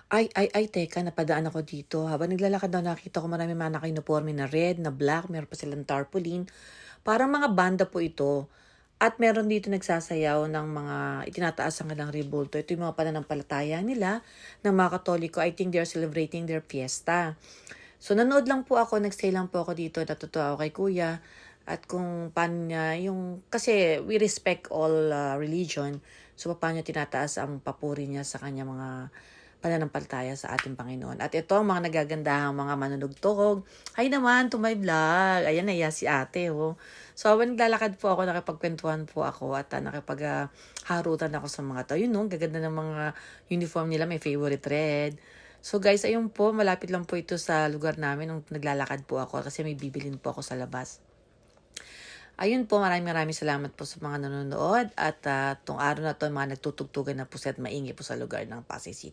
Teka, napadaan ako dito. Habang naglalakad daw, nakita ko marami mga naka-uniforme na red, na black, meron pa silang tarpaulin. Parang mga banda po ito. At meron dito nagsasayaw ng mga itinataas ang kanilang rebulto. Ito yung mga pananampalataya nila ng mga Katoliko. I think they're celebrating their fiesta. So, nanood lang po ako, nag-stay lang po ako dito, natutuwa ako kay kuya. At kung paano niya, kasi we respect all religion. So, paano niya tinataas ang papuri niya sa kanya mga pananampalataya sa ating Panginoon. At ito ang mga nagagandahang mga manunugtog. Hi naman to my vlog. Ayan, naya si ate, oh. So, habang naglalakad po ako, nakipagkwentuhan po ako at harutan ako sa mga tao. Yun, no? Gaganda ng mga uniform nila. May favorite red. So guys, ayun po, malapit lang po ito sa lugar namin nung naglalakad po ako kasi may bibilin po ako sa labas. Ayun po, maraming salamat po sa mga nanonood at itong araw na to, mga nagtutugtugan na po at maingi po sa lugar ng Pasay City.